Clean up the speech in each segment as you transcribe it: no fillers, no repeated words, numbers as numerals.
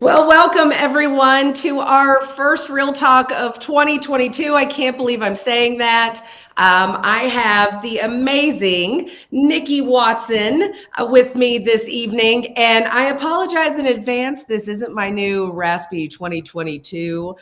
Well, welcome everyone to our first Real Talk of 2022. I can't believe I'm saying that. I have the amazing Nikki Watson with me this evening, and I apologize in advance. This isn't my new raspy 2022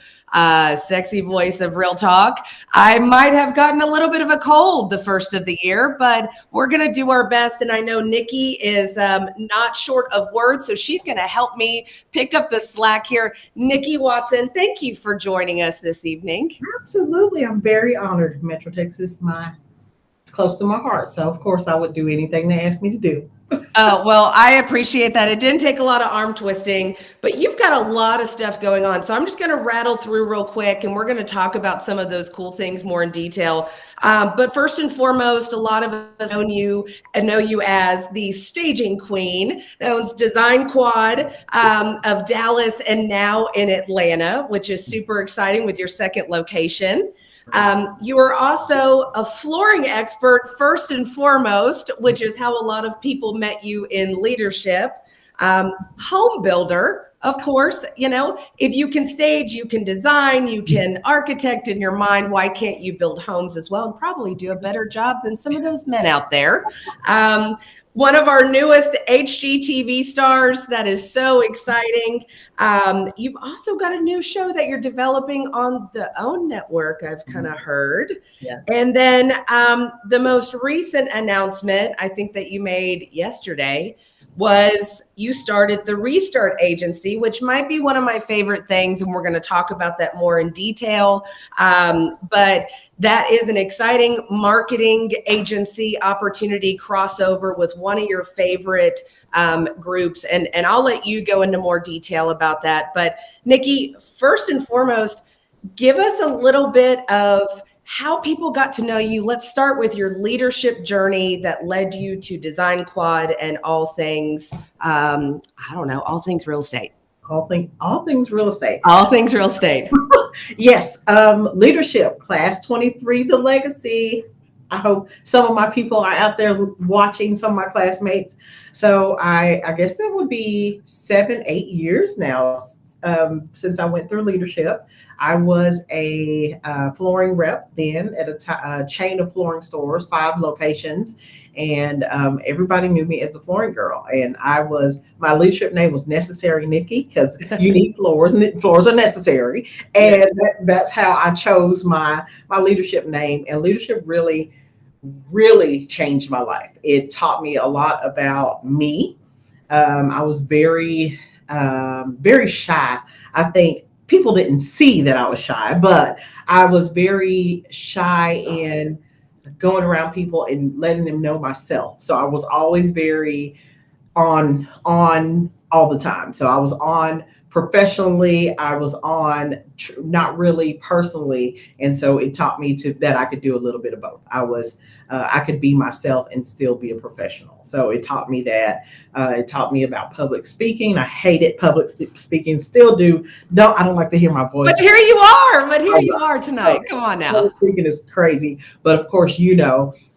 sexy voice of Real Talk. I might have gotten a little bit of a cold the first of the year, but we're going to do our best. And I know Nikki is not short of words, so she's going to help me pick up the slack here. Nikki Watson, thank you for joining us this evening. Absolutely. I'm very honored. Metro Texas is close to my heart. So of course I would do anything they asked me to do. Well, I appreciate that. It didn't take a lot of arm twisting, but you've got a lot of stuff going on. So I'm just going to rattle through real quick, and we're going to talk about some of those cool things more in detail. But first and foremost, a lot of us know you as the staging queen that owns Design Quad of Dallas and now in Atlanta, which is super exciting with your second location. You are also a flooring expert, first and foremost, which is how a lot of people met you in leadership. Home builder, of course, if you can stage, you can design, you can architect in your mind. Why can't you build homes as well and probably do a better job than some of those men out there? One of our newest HGTV stars. That is so exciting. You've also got a new show that you're developing on the OWN network, I've kind of heard. Yes. And then the most recent announcement, I think that you made yesterday, was you started the Restart Agency, which might be one of my favorite things. And we're going to talk about that more in detail. But that is an exciting marketing agency opportunity crossover with one of your favorite groups. And I'll let you go into more detail about that. But Nikki, first and foremost, give us a little bit of how people got to know you. Let's start with your leadership journey that led you to Design Quad and all things, all things real estate. All things real estate. All things real estate. Yes. Leadership, class 23, the legacy. I hope some of my people are out there watching, some of my classmates. So I guess that would be 7-8 years now since I went through leadership. I was a flooring rep then at a chain of flooring stores, 5 locations, and everybody knew me as the flooring girl. And my leadership name was Necessary Nikki, because you need floors, and floors are necessary. And yes, that's how I chose my leadership name. And leadership really, really changed my life. It taught me a lot about me. I was very, very shy. I think people didn't see that I was shy, but I was very shy in going around people and letting them know myself. So I was always very on all the time. So I was on professionally, I was on not really personally, and so it taught me that I could do a little bit of both. I could be myself and still be a professional. So it taught me that. It taught me about public speaking. I hated public speaking, still do. No, I don't like to hear my voice. But here you are. You are tonight. Come on now. Public speaking is crazy, but of course,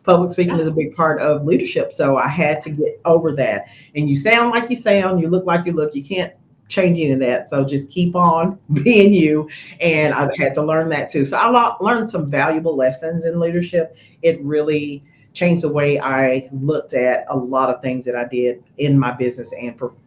public speaking is a big part of leadership. So I had to get over that. And you sound like you sound, you look like you look. You can't change any of that. So just keep on being you. And I've had to learn that too. So I learned some valuable lessons in leadership. It really changed the way I looked at a lot of things that I did in my business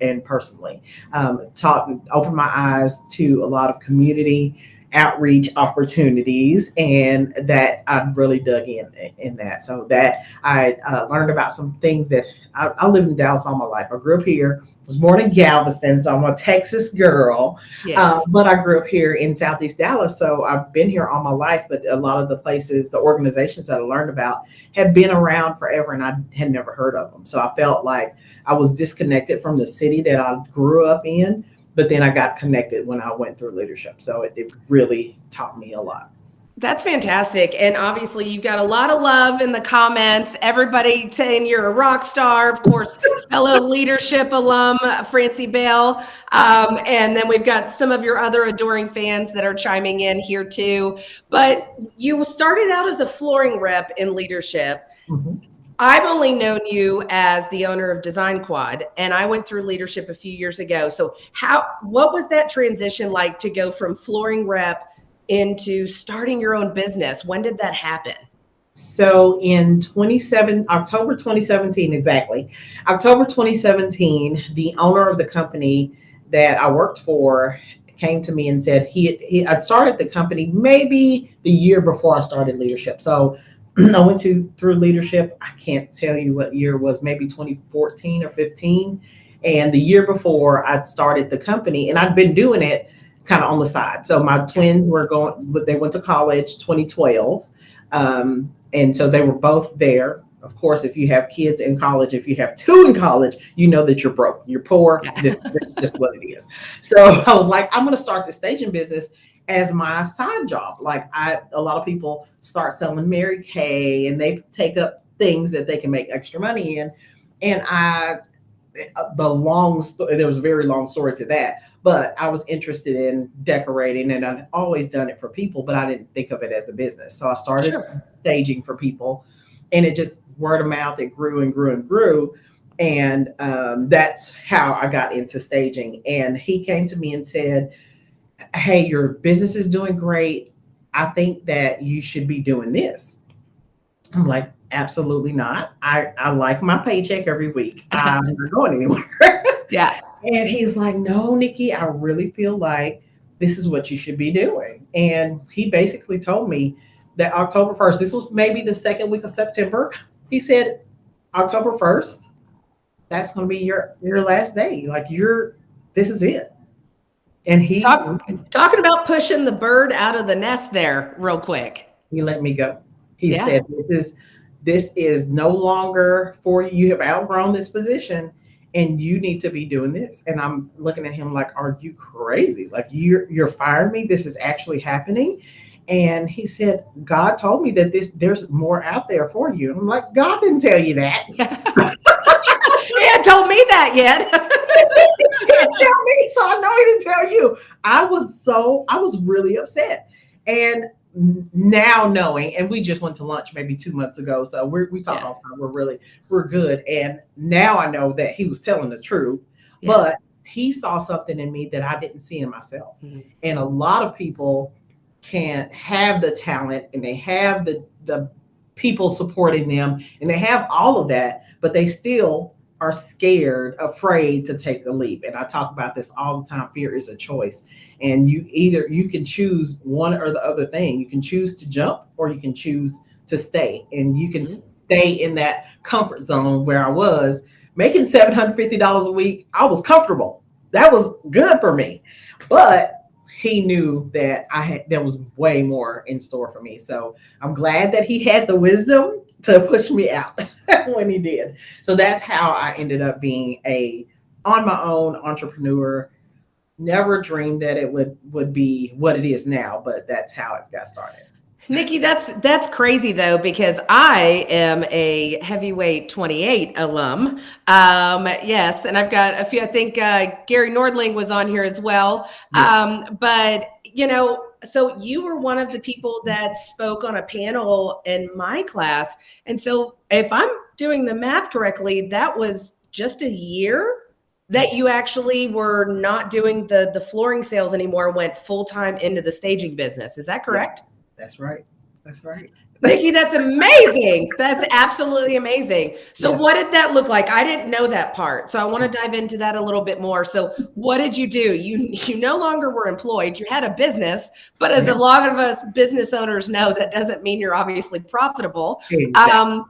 and personally. Opened my eyes to a lot of community outreach opportunities, and that I really dug in that. So that I learned about some things that I lived in Dallas all my life. I grew up here. Was born in Galveston, so I'm a Texas girl. Yes. But I grew up here in Southeast Dallas, so I've been here all my life. But a lot of the places, the organizations that I learned about have been around forever, and I had never heard of them. So I felt like I was disconnected from the city that I grew up in. But then I got connected when I went through leadership. So it really taught me a lot. That's fantastic. And obviously you've got a lot of love in the comments. Everybody saying you're a rock star, of course, fellow leadership alum, Francie Bale. And then we've got some of your other adoring fans that are chiming in here too. But you started out as a flooring rep in leadership. Mm-hmm. I've only known you as the owner of Design Quad, and I went through leadership a few years ago. So what was that transition like to go from flooring rep into starting your own business? When did that happen? So in October 2017, exactly, October 2017, the owner of the company that I worked for came to me and said I'd started the company maybe the year before I started leadership. So I went through leadership. I can't tell you what year it was, maybe 2014 or 15. And the year before I'd started the company, and I'd been doing it kind of on the side. So my twins they went to college 2012. And so they were both there. Of course, if you have kids in college, if you have two in college, you know that you're broke, you're poor. Yeah. This is just what it is. So I was like, I'm going to start the staging business as my side job. Like a lot of people start selling Mary Kay, and they take up things that they can make extra money in. And there was a very long story to that, but I was interested in decorating, and I'd always done it for people, but I didn't think of it as a business. So I started staging for people, and it just word of mouth, it grew and grew and grew. And that's how I got into staging. And he came to me and said, hey, your business is doing great. I think that you should be doing this. I'm like, absolutely not. I like my paycheck every week. I'm not going anywhere. Yeah. And he's like, no, Nikki, I really feel like this is what you should be doing. And he basically told me that October 1st, this was maybe the second week of September. He said, October 1st, that's going to be your last day. Like this is it. And he talking about pushing the bird out of the nest there real quick. He let me go. He said, this is no longer for you. You have outgrown this position, and you need to be doing this. And I'm looking at him like, are you crazy? Like you're firing me. This is actually happening. And he said, God told me that there's more out there for you. And I'm like, God didn't tell you that. He hadn't told me that yet. He didn't tell me, so I know he didn't tell you. I was really upset. And now knowing, and we just went to lunch maybe 2 months ago, so we talk all the time. We're good. And now I know that he was telling the truth, but he saw something in me that I didn't see in myself. Mm-hmm. And a lot of people can have the talent, and they have the people supporting them, and they have all of that, but they still are scared, afraid to take the leap. And I talk about this all the time. Fear is a choice. And you can choose one or the other thing. You can choose to jump, or you can choose to stay. And you can stay in that comfort zone where I was making $750 a week. I was comfortable. That was good for me. But he knew that there was way more in store for me. So I'm glad that he had the wisdom to push me out when he did. So that's how I ended up being on my own entrepreneur. Never dreamed that it would be what it is now, but that's how it got started. Nikki, that's crazy though, because I am a heavyweight 28 alum. Yes, and I've got a few. I think Gary Nordling was on here as well. But so you were one of the people that spoke on a panel in my class, and so if I'm doing the math correctly, that was just a year that you actually were not doing the flooring sales anymore, went full-time into the staging business. Is that correct? Yeah, that's right. That's right. Nikki, that's amazing. That's absolutely amazing. So what did that look like? I didn't know that part. So I want to dive into that a little bit more. So what did you do? You no longer were employed. You had a business, but as a lot of us business owners know, that doesn't mean you're obviously profitable. Exactly.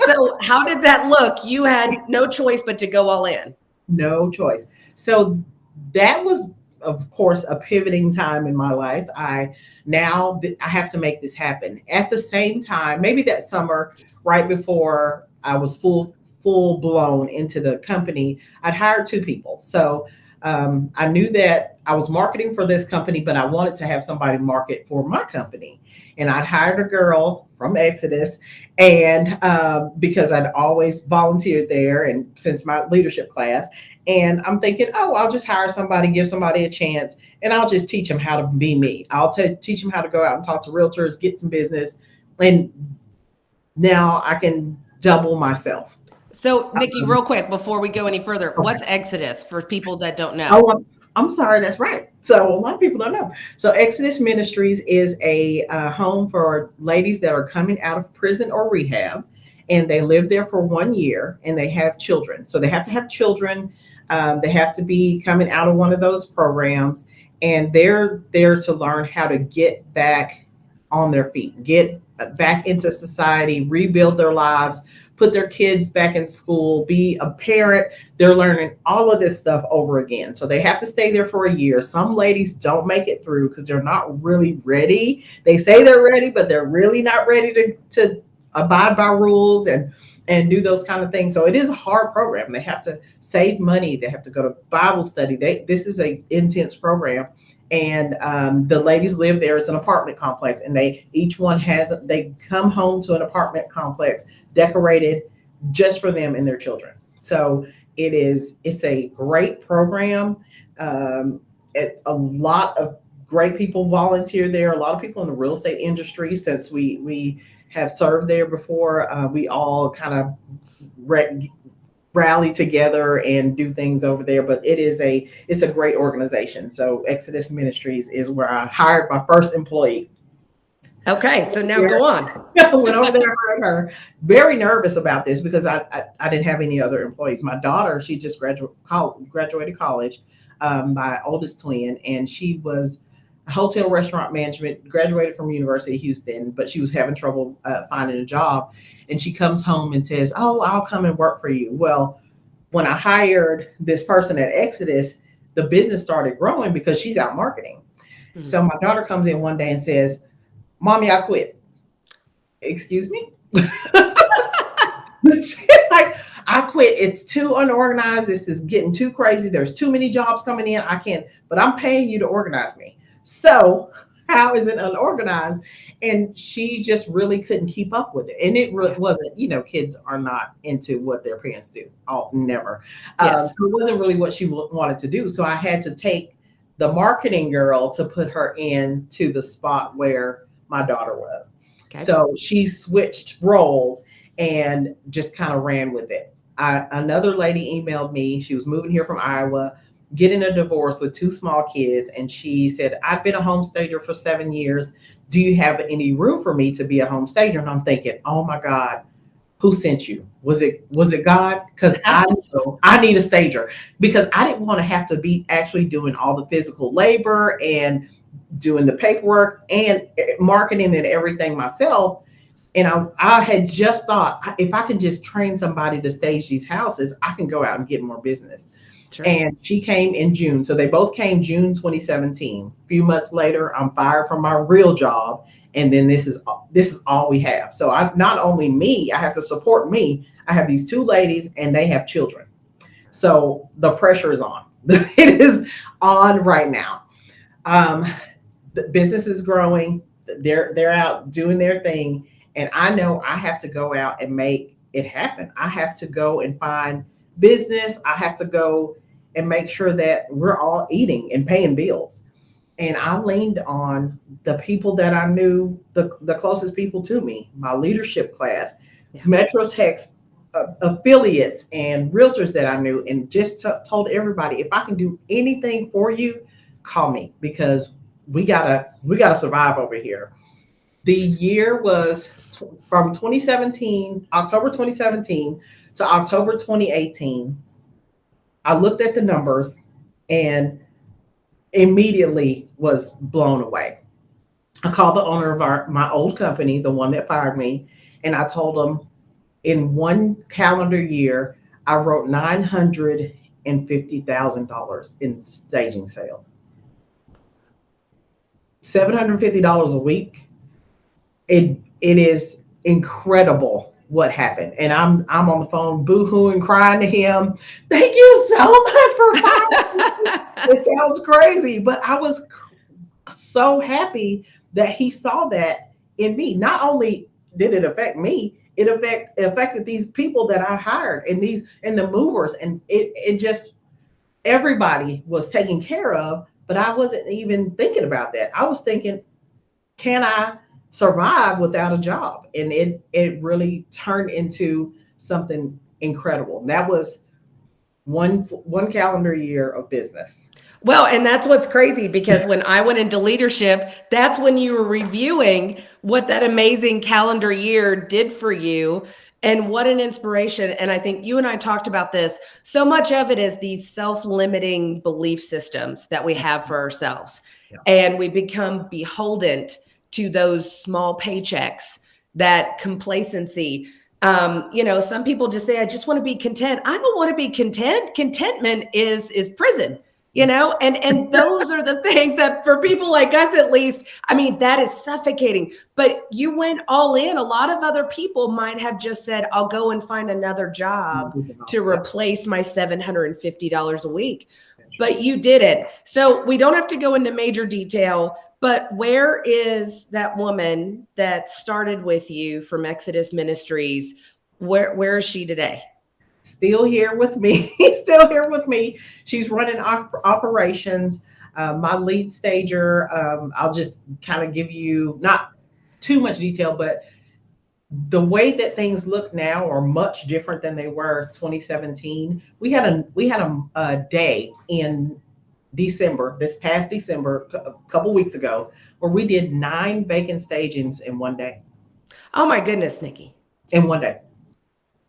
So how did that look? You had no choice but to go all in. No choice. So that was, of course, a pivoting time in my life. I have to make this happen. At the same time, maybe that summer, right before I was full blown into the company, I'd hired 2 people. So I knew that I was marketing for this company, but I wanted to have somebody market for my company. And I'd hired a girl from Exodus, and because I'd always volunteered there, and since my leadership class, and I'm thinking, I'll just hire somebody, give somebody a chance, and I'll just teach them how to be me. I'll teach them how to go out and talk to realtors, get some business, and now I can double myself. So, Nikki, real quick before we go any further, what's Exodus for people that don't know? Oh, I'm sorry. That's right. So a lot of people don't know. So Exodus Ministries is a home for ladies that are coming out of prison or rehab, and they live there for 1 year, and they have children. So they have to have children. They have to be coming out of one of those programs, and they're there to learn how to get back on their feet, get back into society, rebuild their lives, put their kids back in school, be a parent. They're learning all of this stuff over again. So they have to stay there for a year. Some ladies don't make it through because they're not really ready. They say they're ready, but they're really not ready to abide by rules and do those kind of things. So it is a hard program. They have to save money. They have to go to Bible study. This is an intense program. And the ladies live there. It's an apartment complex, and they come home to an apartment complex decorated just for them and their children. So it's a great program. A lot of great people volunteer there. A lot of people in the real estate industry, since we have served there before, we all kind of rally together and do things over there. But it's a great organization. So Exodus Ministries is where I hired my first employee. Okay, so now go on. Went over there, hired her. Very nervous about this because I didn't have any other employees. My daughter, she just graduated college, my oldest twin, and she was hotel restaurant management, graduated from University of Houston, but she was having trouble finding a job. And she comes home and says, "Oh, I'll come and work for you." Well, when I hired this person at Exodus, the business started growing because she's out marketing. Mm-hmm. So my daughter comes in one day and says, "Mommy, I quit." Excuse me? She's like, "I quit. It's too unorganized. This is getting too crazy. There's too many jobs coming in. I can't, but I'm paying you to organize me. So how is it unorganized?" And she just really couldn't keep up with it. And it really wasn't, kids are not into what their parents do. Oh, never. Yes. So it wasn't really what she wanted to do. So I had to take the marketing girl to put her into the spot where my daughter was. Okay. So she switched roles and just kind of ran with it. Another lady emailed me. She was moving here from Iowa, getting a divorce with 2 small kids. And she said, "I've been a home stager for 7 years. Do you have any room for me to be a home stager?" And I'm thinking, oh my God, who sent you? Was it God? Because I need a stager, because I didn't want to have to be actually doing all the physical labor and doing the paperwork and marketing and everything myself. And I had just thought, if I can just train somebody to stage these houses, I can go out and get more business. Sure. And she came in June. So they both came June 2017. A few months later, I'm fired from my real job. And then this is all we have. So not only me, I have to support me. I have these 2 ladies and they have children. So the pressure is on. It is on right now. The business is growing. They're out doing their thing. And I know I have to go out and make it happen. I have to go and find business. I have to go and make sure that we're all eating and paying bills. And I leaned on the people that I knew, the closest people to me, my leadership class, Metro Tech's affiliates and realtors that I knew, and just told everybody, if I can do anything for you, call me, because we gotta survive over here. The year was from October 2017 to October 2018. I looked at the numbers and immediately was blown away. I called the owner of my old company, the one that fired me, and I told him, in one calendar year, I wrote $950,000 in staging sales. $750 a week. It is incredible what happened. And I'm on the phone boo-hooing, crying to him. "Thank you so much for firing me." It sounds crazy, but I was so happy that he saw that in me. Not only did it affect me, it affected these people that I hired and the movers, and it just, everybody was taken care of, but I wasn't even thinking about that. I was thinking, can I survive without a job. And it really turned into something incredible. And that was one calendar year of business. Well, and that's what's crazy, because when I went into leadership, that's when you were reviewing what that amazing calendar year did for you and what an inspiration. And I think you and I talked about this. So much of it is these self-limiting belief systems that we have for ourselves. Yeah. And we become beholden to those small paychecks, that complacency. Some people just say, I just want to be content. I don't want to be content. Contentment is prison. And those are the things that, for people like us, at least, I mean, that is suffocating. But you went all in. A lot of other people might have just said, I'll go and find another job to replace my $750 a week. But you didn't. So we don't have to go into major detail, but where is that woman that started with you from Exodus Ministries? Where is she today? Still here with me. Still here with me. She's running operations. My lead stager, I'll just kind of give you not too much detail, but the way that things look now are much different than they were 2017. We had a day in December, this past December, a couple weeks ago, where we did 9 vacant stagings in one day. Oh my goodness, Nikki. In one day.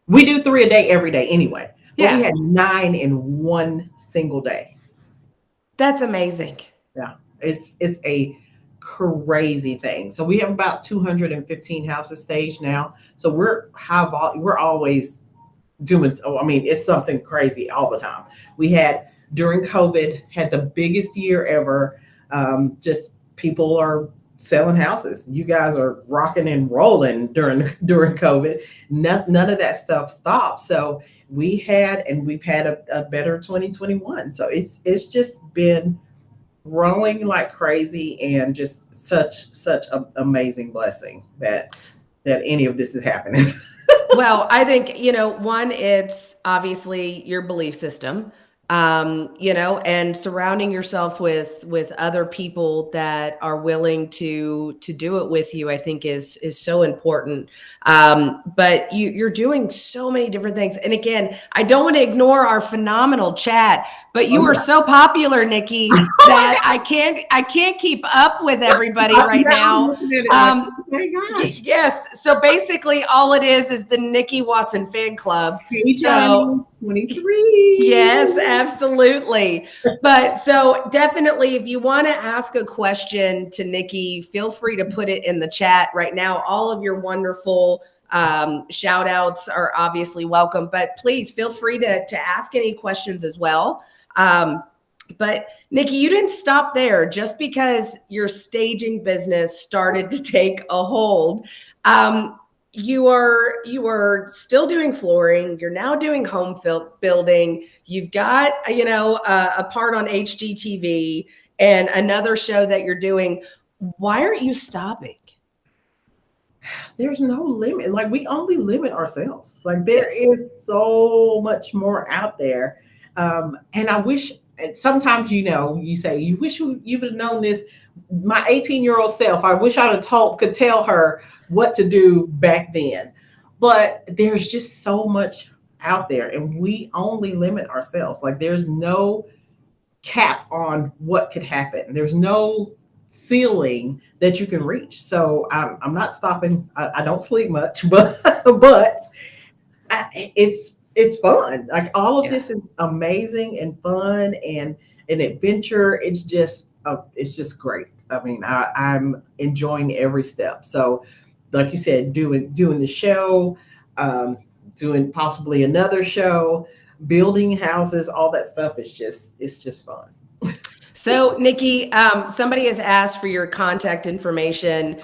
We do 3 a day every day anyway. But yeah. We had 9 in one single day. That's amazing. Yeah. It's a crazy thing. So we have about 215 houses staged now. So we're always doing, it's something crazy all the time. We had, during COVID, had the biggest year ever. Just people are selling houses. You guys are rocking and rolling during COVID. None of that stuff stopped. So we've had a better 2021. So it's just been growing like crazy, and just such an amazing blessing that any of this is happening. Well, I think, one, it's obviously your belief system, and surrounding yourself with other people that are willing to do it with you, I think is so important. But you're doing so many different things. And again, I don't want to ignore our phenomenal chat, but you are so popular, Nikki, that I can't keep up with everybody right now. Oh my gosh. Yes. So basically all it is the Nikki Watson fan club. Hey, Johnny, 23. Yes, absolutely. But so definitely, if you want to ask a question to Nikki, feel free to put it in the chat right now. All of your wonderful shout outs are obviously welcome, but please feel free to ask any questions as well. But Nikki, you didn't stop there just because your staging business started to take a hold. You are still doing flooring. You're now doing home building. You've got, a part on HGTV and another show that you're doing. Why aren't you stopping? There's no limit. Like, we only limit ourselves. Like, there is so much more out there. And I wish, sometimes, you say, you wish you would have known this. My 18-year-old self, I wish I'd have could tell her what to do back then. But there's just so much out there, and we only limit ourselves. Like, there's no cap on what could happen. There's no ceiling that you can reach. So I'm not stopping. I don't sleep much, but it's fun. Like, all of this is amazing and fun and an adventure. It's just great. I mean, I'm enjoying every step. So, like you said, doing the show, doing possibly another show, building houses, all that stuff it's just fun. So, Nikki, somebody has asked for your contact information.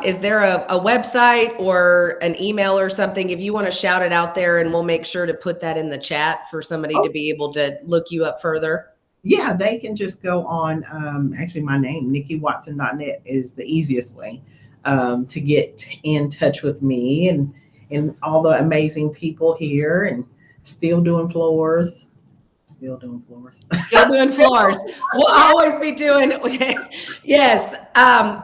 Is there a website or an email or something? If you want to shout it out there, and we'll make sure to put that in the chat for somebody to be able to look you up further. Yeah, they can just go on. Actually, my name, NikkiWatson.net, is the easiest way to get in touch with me and all the amazing people here, and still doing floors. still doing floors. Still doing floors. We'll always be doing. Yes.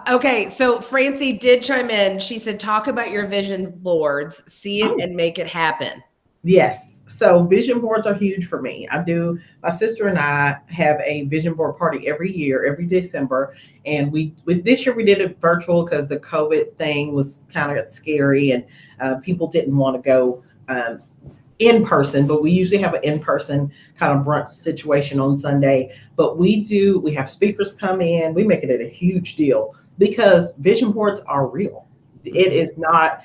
Okay. So Francie did chime in. She said, talk about your vision boards, see it and make it happen. Yes. So vision boards are huge for me. My sister and I have a vision board party every year, every December. And this year we did it virtual because the COVID thing was kind of scary and people didn't want to go in person, but we usually have an in-person kind of brunch situation on Sunday. But we have speakers come in, we make it a huge deal because vision boards are real. It is not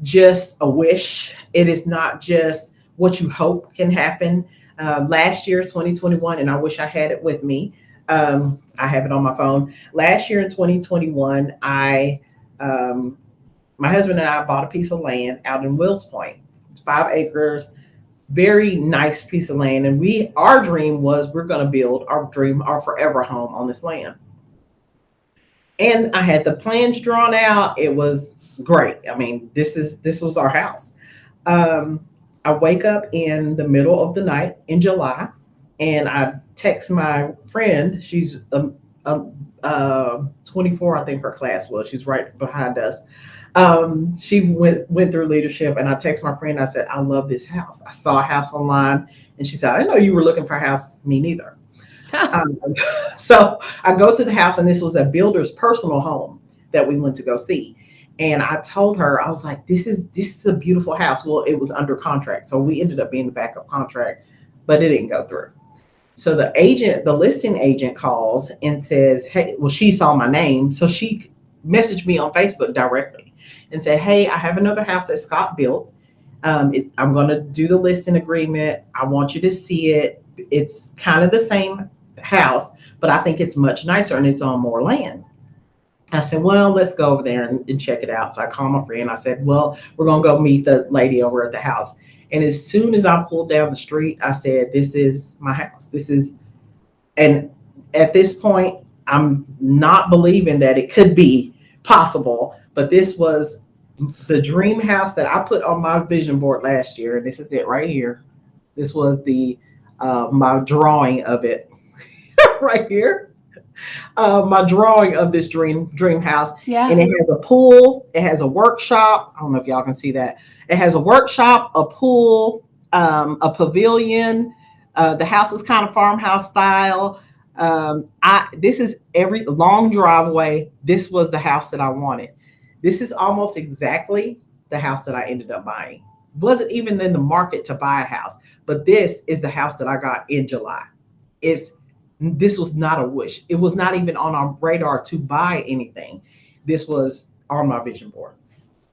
just a wish. It is not just what you hope can happen. Last year, 2021, and I wish I had it with me. I have it on my phone. Last year in 2021, my husband and I bought a piece of land out in Wills Point, 5 acres, very nice piece of land. And our dream was we're going to build our forever home on this land. And I had the plans drawn out. It was great. I mean, this was our house. I wake up in the middle of the night in July, and I text my friend. She's 24, I think her class was. She's right behind us. She went through leadership, and I text my friend. I said, I love this house. I saw a house online, and she said, I didn't know you were looking for a house. Me neither. So I go to the house, and this was a builder's personal home that we went to go see. And I told her, I was like, this is a beautiful house. Well, it was under contract. So we ended up being the backup contract, but it didn't go through. So the listing agent calls and says, hey, well, she saw my name. So she messaged me on Facebook directly and said, hey, I have another house that Scott built. I'm going to do the listing agreement. I want you to see it. It's kind of the same house, but I think it's much nicer and it's on more land. I said, well, let's go over there and check it out. So I called my friend. I said, well, we're going to go meet the lady over at the house. And as soon as I pulled down the street, I said, this is my house. And at this point, I'm not believing that it could be possible, but this was the dream house that I put on my vision board last year. And this is it right here. This was my drawing of it right here. My drawing of this dream house. Yeah. And it has a pool. It has a workshop. I don't know if y'all can see that. It has a workshop, a pool, a pavilion. The house is kind of farmhouse style. This is every long driveway. This was the house that I wanted. This is almost exactly the house that I ended up buying. Wasn't even in the market to buy a house, but this is the house that I got in July. This was not a wish. It was not even on our radar to buy anything. This was on my vision board.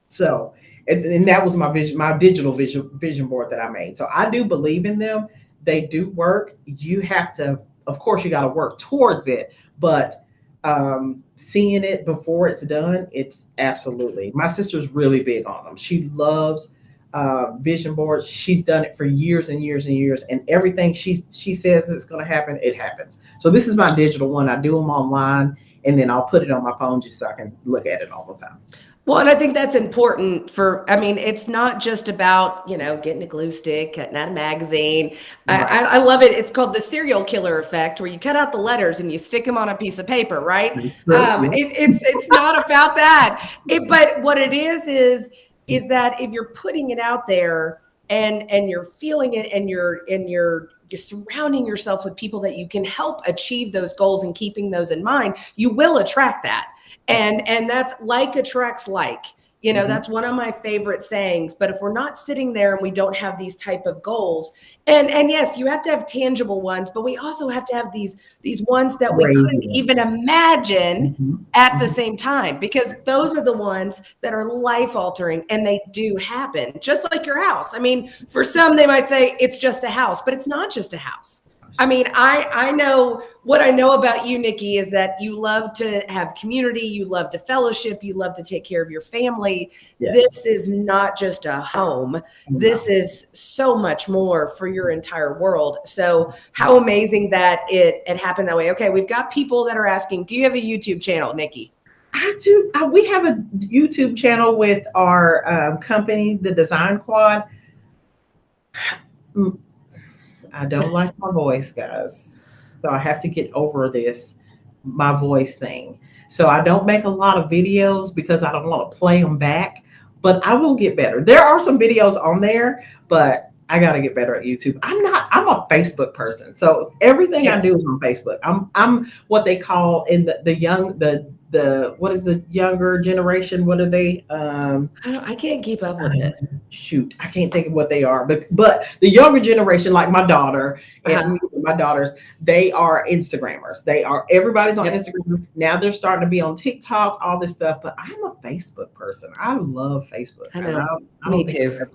So, and that was my digital vision board that I made. So I do believe in them. They do work. You have to, of course, you got to work towards it, but seeing it before it's done, it's absolutely. My sister's really big on them. She loves vision boards. She's done it for years and years and years, and everything she says is going to happen, it happens. So this is my digital one. I do them online, and then I'll put it on my phone just so I can look at it all the time. Well, and I think that's important it's not just about, getting a glue stick, cutting out a magazine. Right. I love it. It's called the serial killer effect, where you cut out the letters and you stick them on a piece of paper, right? It's not about that. But what it is that if you're putting it out there and you're feeling it and you're surrounding yourself with people that you can help achieve those goals and keeping those in mind, you will attract that. And that's like attracts like, that's one of my favorite sayings. But if we're not sitting there and we don't have these type of goals, and yes, you have to have tangible ones, but we also have to have these ones that we couldn't even imagine at the same time, because those are the ones that are life altering, and they do happen, just like your house. I mean, for some, they might say it's just a house, but it's not just a house. I mean, I know what I know about you, Nikki, is that you love to have community, you love to fellowship, you love to take care of your family. Yes. This is not just a home. This is so much more for your entire world. So how amazing that it happened that way. Okay, we've got people that are asking, do you have a YouTube channel, Nikki? I do. We have a YouTube channel with our company, the Design Quad. I don't like my voice, guys. So I have to get over my voice thing. So I don't make a lot of videos because I don't want to play them back, but I will get better. There are some videos on there, but I got to get better at YouTube. I'm a Facebook person. So everything I Yes. do is on Facebook. I'm what they call in what is the younger generation? What are they? I can't keep up with it. Shoot, I can't think of what they are, but the younger generation, like my daughter and my daughters, they are Instagrammers. Everybody's on Yep. Instagram now. They're starting to be on TikTok, all this stuff. But I'm a Facebook person. I love Facebook. I And know. I Me don't think too.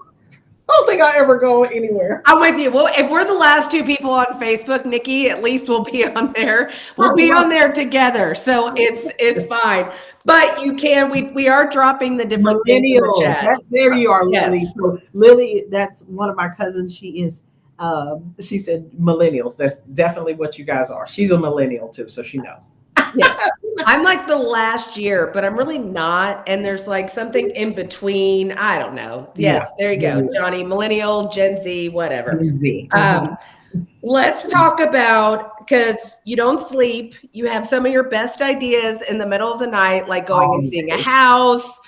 I don't think I ever go anywhere. I'm with you. Well, if we're the last two people on Facebook, Nikki, at least we'll be on there. We'll I be love on there together. So it's fine. But we are dropping the different things in the millennials. chat. There you are, Lily. Yes. So Lily, that's one of my cousins. She said millennials. That's definitely what you guys are. She's a millennial too, so she knows. Yes. I'm like the last year, but I'm really not. And there's like something in between. I don't know. Yes, there you go. Johnny, millennial, Gen Z, whatever. Gen Z. Let's talk about, because you don't sleep, you have some of your best ideas in the middle of the night, like going and seeing a house,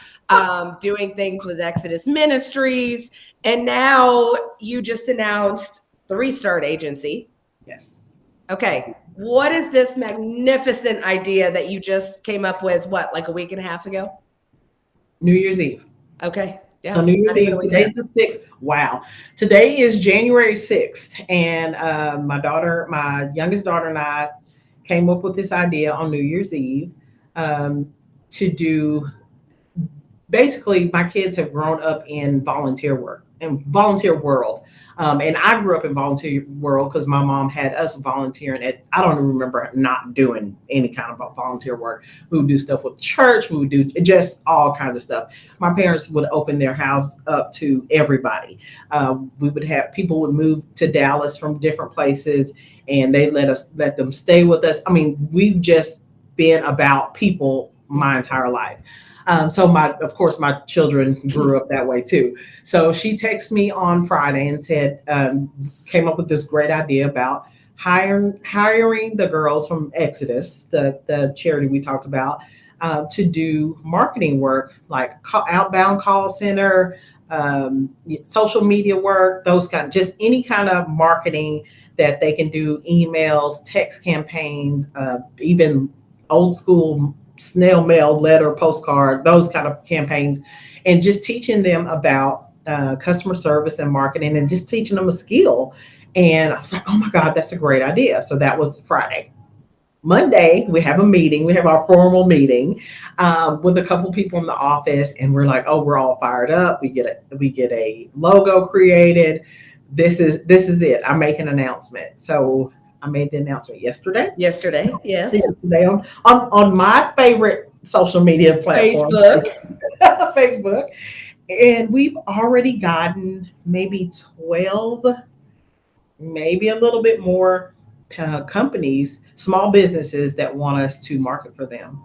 doing things with Exodus Ministries. And now you just announced the Restart Agency. Yes. Okay. What is this magnificent idea that you just came up with, like a week and a half ago? New Year's Eve. Okay. Yeah. So New Year's Eve, today's the 6th. Wow. Today is January 6th. And my youngest daughter and I came up with this idea on New Year's Eve to do, basically my kids have grown up in volunteer work and volunteer world. And I grew up in volunteer world because my mom had us volunteering at, I don't remember not doing any kind of volunteer work. We would do stuff with church. We would do just all kinds of stuff. My parents would open their house up to everybody. We would have people would move to Dallas from different places and they let them stay with us. I mean, we've just been about people my entire life. So of course, my children grew up that way too. So she texted me on Friday and said, came up with this great idea about hiring the girls from Exodus, the charity we talked about, to do marketing work, like outbound call center, social media work, just any kind of marketing that they can do, emails, text campaigns, even old school snail mail, letter, postcard, those kind of campaigns, and just teaching them about customer service and marketing and just teaching them a skill. And I was like, oh my God, that's a great idea. So that was Friday. Monday, we have a meeting. We have our formal meeting with a couple people in the office, and we're like, oh, we're all fired up. We get a logo created. This is it. I make an announcement. So I made the announcement yesterday. Yesterday, yes. Yesterday on my favorite social media platform, Facebook. And we've already gotten maybe 12, maybe a little bit more companies, small businesses that want us to market for them.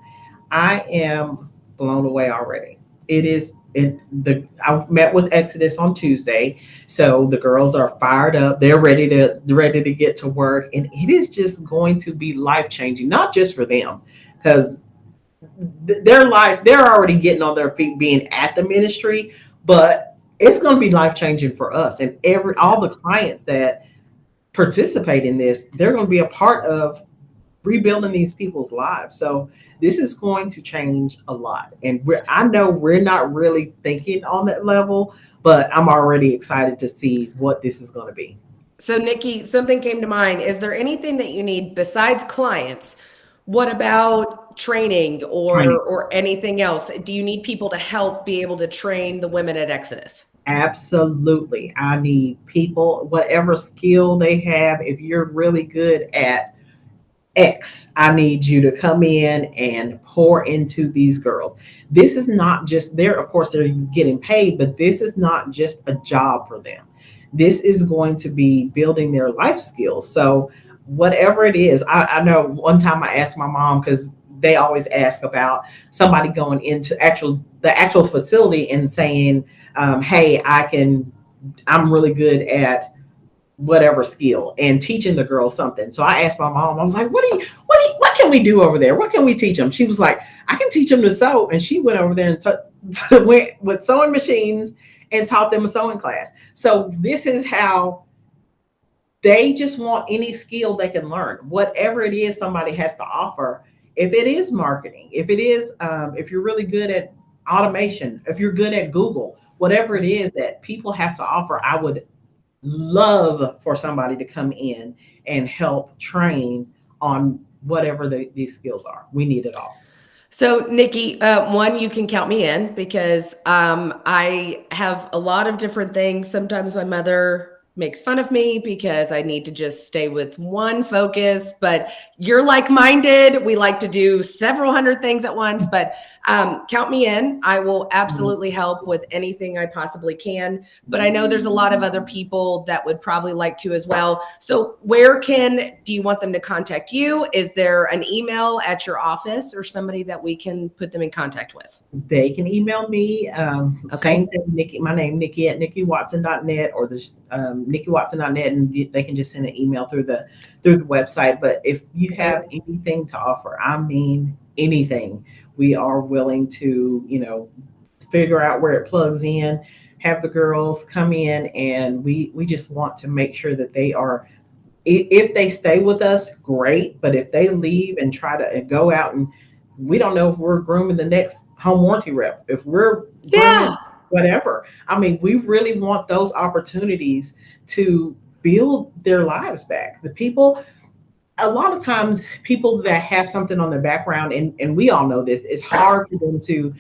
I am blown away already. I met with Exodus on Tuesday, so the girls are fired up. They're ready to get to work, and it is just going to be life-changing, not just for them, because they're already getting on their feet being at the ministry, but it's going to be life-changing for us and all the clients that participate in this. They're going to be a part of rebuilding these people's lives. So this is going to change a lot. And I know we're not really thinking on that level, but I'm already excited to see what this is going to be. So Nikki, something came to mind. Is there anything that you need besides clients? What about training or anything else? Do you need people to help be able to train the women at Exodus? Absolutely. I need people, whatever skill they have. If you're really good at X, I need you to come in and pour into these girls. This is not just of course, they're getting paid, but this is not just a job for them. This is going to be building their life skills. So whatever it is, I know one time I asked my mom, because they always ask about somebody going into the actual facility and saying, hey, I'm really good at whatever skill and teaching the girls something. So I asked my mom, I was like, what can we do over there? What can we teach them? She was like, I can teach them to sew. And she went over there and went with sewing machines and taught them a sewing class. So this is how they just want any skill they can learn, whatever it is somebody has to offer. If it is marketing, if it is, if you're really good at automation, if you're good at Google, whatever it is that people have to offer, I would love for somebody to come in and help train on whatever these skills are. We need it all. So, Nikki, one, you can count me in because I have a lot of different things. Sometimes my mother makes fun of me because I need to just stay with one focus, but you're like-minded. We like to do several hundred things at once, but count me in. I will absolutely help with anything I possibly can, but I know there's a lot of other people that would probably like to as well. So do you want them to contact you? Is there an email at your office or somebody that we can put them in contact with? They can email me. Okay. Same thing, Nikki. My name, Nikki at NikkiWatson.net or the NikkiWatson.net, and they can just send an email through the website. But if you have anything to offer, I mean anything, we are willing to figure out where it plugs in. Have the girls come in, and we just want to make sure that they are. If they stay with us, great. But if they leave and try to go out, and we don't know if we're grooming the next home warranty rep, if we're grooming whatever. I mean, we really want those opportunities to build their lives back. A lot of times people that have something on their background, and we all know this, it's hard for them to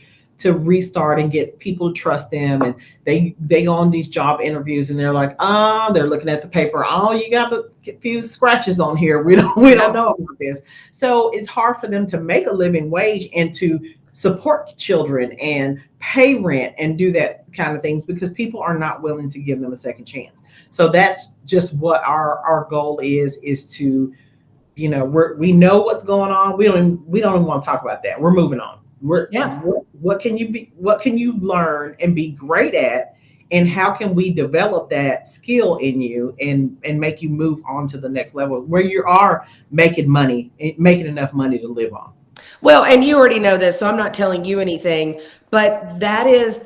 restart and get people to trust them. And they go on these job interviews and they're like, they're looking at the paper. Oh, you got a few scratches on here. We don't know about this. So it's hard for them to make a living wage and to support children and pay rent and do that kind of things because people are not willing to give them a second chance. So that's just what our goal is to, we know what's going on. We don't even want to talk about that. We're moving on. What can you learn and be great at, and how can we develop that skill in you and make you move on to the next level where you are making enough money to live on. Well, and you already know this, so I'm not telling you anything, but that is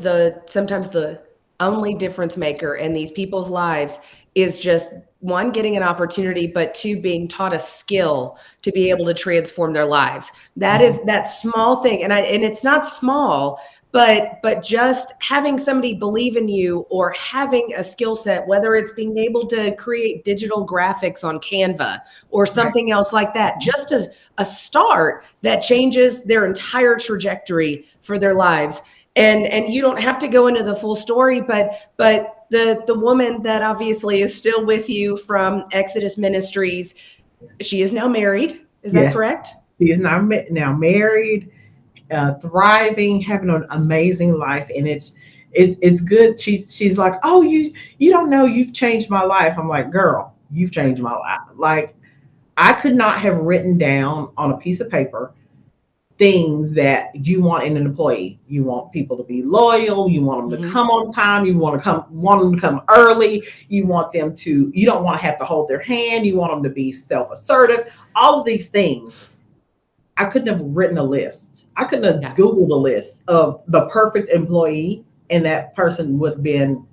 sometimes the only difference maker in these people's lives is just one, getting an opportunity, but two, being taught a skill to be able to transform their lives. That is that small thing. And it's not small, but just having somebody believe in you or having a skill set, whether it's being able to create digital graphics on Canva or something else like that, just as a start that changes their entire trajectory for their lives. And you don't have to go into the full story, but the woman that obviously is still with you from Exodus Ministries, she is now married. Is that correct? She is now married, thriving, having an amazing life, and it's good. She's like, oh, you don't know, you've changed my life. I'm like, girl, you've changed my life. Like, I could not have written down on a piece of paper things that you want in an employee. You want people to be loyal. You want them to come on time. You want them to come early. You don't want to have to hold their hand. You want them to be self-assertive. All of these things. I couldn't have written a list. I couldn't have Googled a list of the perfect employee, and that person would have been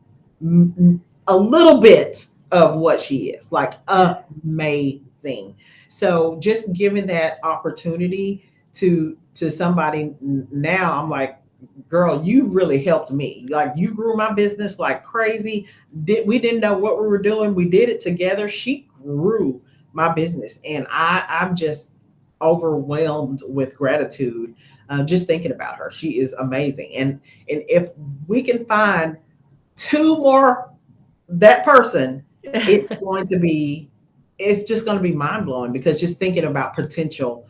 a little bit of what she is. Like, amazing. So just giving that opportunity to somebody now, I'm like, girl, you really helped me. Like, you grew my business like crazy. We didn't know what we were doing. We did it together. She grew my business, and I'm just overwhelmed with gratitude just thinking about her. She is amazing. And if we can find two more that person, it's just going to be mind blowing, because just thinking about potential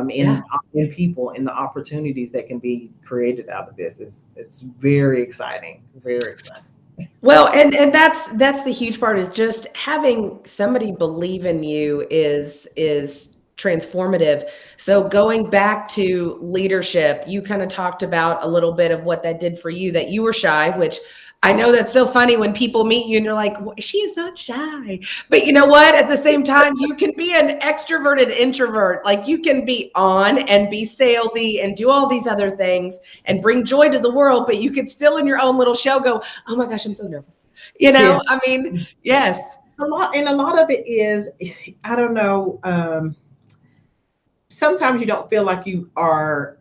in people and the opportunities that can be created out of this it's very exciting, very exciting. Well, and that's the huge part, is just having somebody believe in you is transformative. So going back to leadership, you kind of talked about a little bit of what that did for you, that you were shy, which I know that's so funny when people meet you and you're like, well, she is not shy. But you know what? At the same time, you can be an extroverted introvert. Like you can be on and be salesy and do all these other things and bring joy to the world, but you could still in your own little show go, oh my gosh, I'm so nervous. You know, Yes. I mean, yes. A lot of it is, I don't know, sometimes you don't feel like you are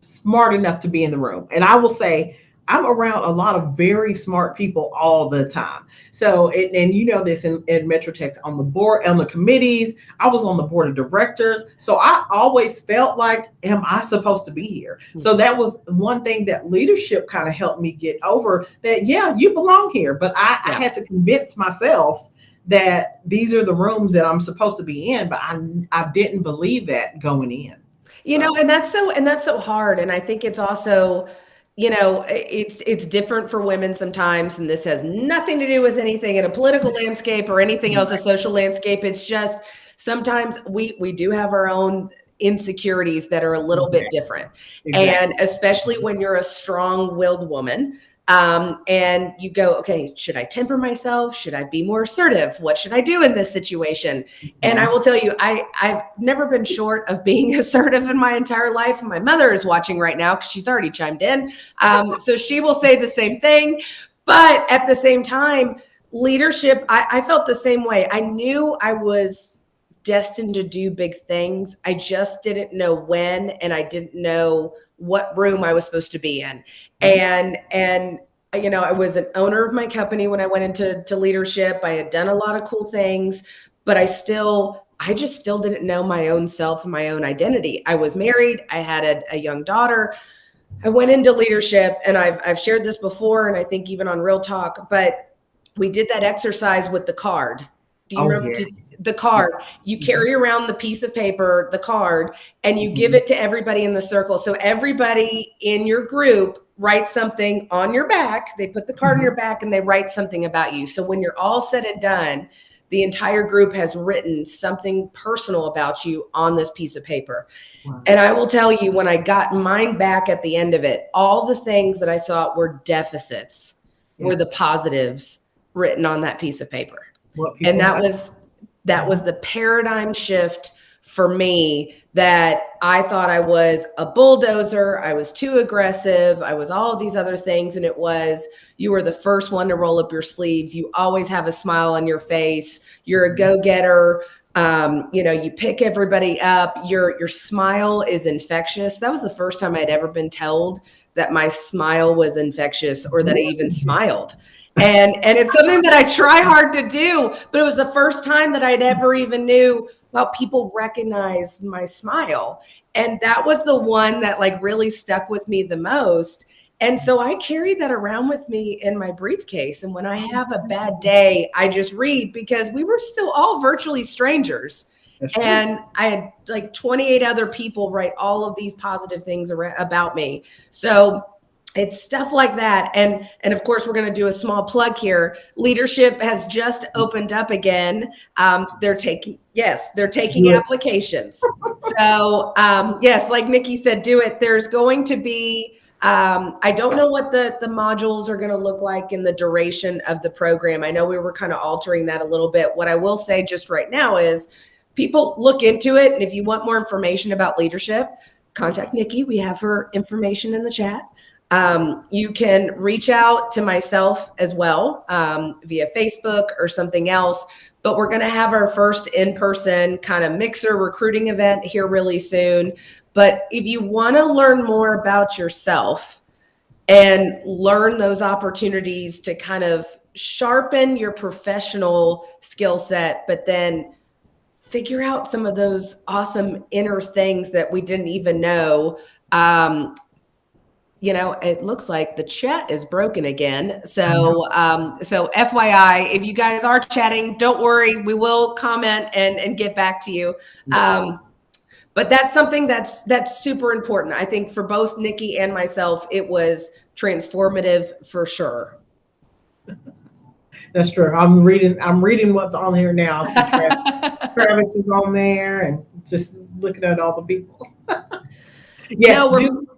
smart enough to be in the room. And I will say, I'm around a lot of very smart people all the time. So, and you know this in Metrotech, on the board, on the committees, I was on the board of directors. So I always felt like, am I supposed to be here? So that was one thing that leadership kind of helped me get over, that, yeah, you belong here. But I had to convince myself that these are the rooms that I'm supposed to be in, but I didn't believe that going in. You know, and that's so hard. And I think it's also, you know, it's different for women sometimes, and this has nothing to do with anything in a political landscape or anything else, a social landscape. It's just sometimes we do have our own insecurities that are a little bit different. Exactly. And especially when you're a strong-willed woman, and you go, okay, should I temper myself? Should I be more assertive? What should I do in this situation? And I will tell you, I've never been short of being assertive in my entire life. And my mother is watching right now because she's already chimed in. So she will say the same thing. But at the same time, leadership, I felt the same way. I knew I was destined to do big things. I just didn't know when, and I didn't know what room I was supposed to be in. And you know, I was an owner of my company when I went into leadership. I had done a lot of cool things, but I just still didn't know my own self and my own identity. I was married. I had a young daughter. I went into leadership, and I've shared this before, and I think even on Real Talk, but we did that exercise with the card. Do you remember the card? You carry around the piece of paper, the card, and you give it to everybody in the circle. So everybody in your group writes something on your back. They put the card on your back and they write something about you. So when you're all said and done, the entire group has written something personal about you on this piece of paper. Wow. And I will tell you, when I got mine back at the end of it, all the things that I thought were deficits were the positives written on that piece of paper. And that was the paradigm shift for me, that I thought I was a bulldozer. I was too aggressive. I was all of these other things. And it was, you were the first one to roll up your sleeves. You always have a smile on your face. You're a go-getter. You know, you pick everybody up. Your smile is infectious. That was the first time I'd ever been told that my smile was infectious, or that I even smiled. And it's something that I try hard to do, but it was the first time that I'd ever even knew, well, people recognize my smile. And that was the one that like really stuck with me the most. And so I carry that around with me in my briefcase. And when I have a bad day, I just read, because we were still all virtually strangers. And I had like 28 other people write all of these positive things about me. So it's stuff like that. And of course, we're going to do a small plug here. Leadership has just opened up again. They're taking applications. So yes, like Nikki said, do it. There's going to be, I don't know what the modules are going to look like in the duration of the program. I know we were kind of altering that a little bit. What I will say just right now is, people look into it. And if you want more information about leadership, contact Nikki. We have her information in the chat. You can reach out to myself as well, via Facebook or something else, but we're going to have our first in-person kind of mixer recruiting event here really soon. But if you want to learn more about yourself and learn those opportunities to kind of sharpen your professional skill set, but then figure out some of those awesome inner things that we didn't even know, you know, it looks like the chat is broken again. So, so FYI, if you guys are chatting, don't worry, we will comment and get back to you. But that's something that's super important. I think for both Nikki and myself, it was transformative for sure. That's true. I'm reading what's on here now. So Travis is on there, and just looking at all the people. Yes,